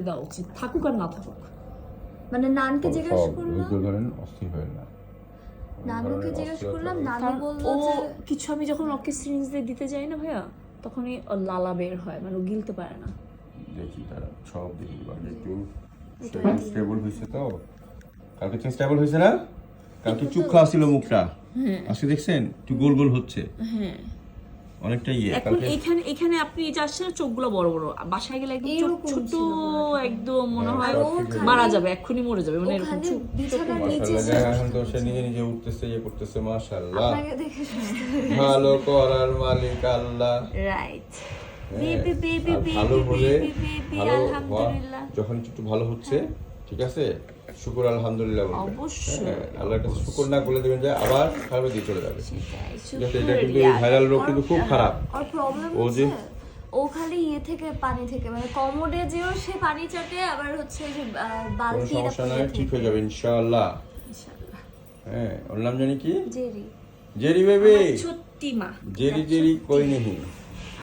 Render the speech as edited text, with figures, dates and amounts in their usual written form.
দেওয়া উচিত, থাকুক আর না থাকুক। মানে নানকে জিজ্ঞেস করলাম, ধরেন অস্থির হয় না, নানুকে জিজ্ঞেস করলাম, নানু বললো ও যে কিছু আমি যখন ওকে সিরিঞ্জ দিয়ে দিতে যাই না ভাইয়া, তখনই ওর লালা বের হয়, মানে ও গিলতে পারে না। দেখি তারা সব দেখি একটু স্টেবল হয়েছে তো, কালকে চেয়ে স্টেবল হয়েছে না, কালকে চুপ খাওয়া ছিল মুখটা, আজকে দেখছেন একটু গোল গোল হচ্ছে, হ্যাঁ অনেকটা ইয়ে। এখন এখানে আপনি এই যে আসছেন চোখগুলো বড় বড়, বাসায় গেলে একদম চোখ ছোট, একদম মনে হয় মারা যাবে, এক্ষুনি মরে যাবে, মানে এরকম চোখ। বিছানার নিচে মাশাআল্লাহ, এখন তো সে নিজে নিজে উঠতেছে, ইয়ে করতেছে, মাশাআল্লাহ, আপনাকে দেখে ভালো করার মালিক আল্লাহ। রাইট, হ্যাঁ, বেবি বেবি আর বেবি ভালো হলে বেবি, ভালো আলহামদুলিল্লাহ। যখন একটু ভালো হচ্ছে, ঠিক আছে, শুকর আলহামদুলিল্লাহ বলবেন। অবশ্যই। হ্যাঁ, আল্লাহর কাছে শুকর না করলে দেখবেন যে আবার খারাপ দিয়ে চলে যাবে। ঠিক আছে, এটা কিন্তু শুকরিয়া। ভাইরাল রোগ কিন্তু খুব খারাপ। আর প্রবলেম ও যে হচ্ছে ও খালি ইয়ে থেকে পানি থেকে, মানে কমোডে যেও সে পানি চাটে, আবার হচ্ছে যে কোনো বালতি সমস্যা নাই, ঠিক হয়ে যাবে ইনশাআল্লাহ। হ্যাঁ, ওর নাম জানি কি? জেরি। জেরি বেবি, ছোট্টি মা, জেরি জেরি কই নেহি।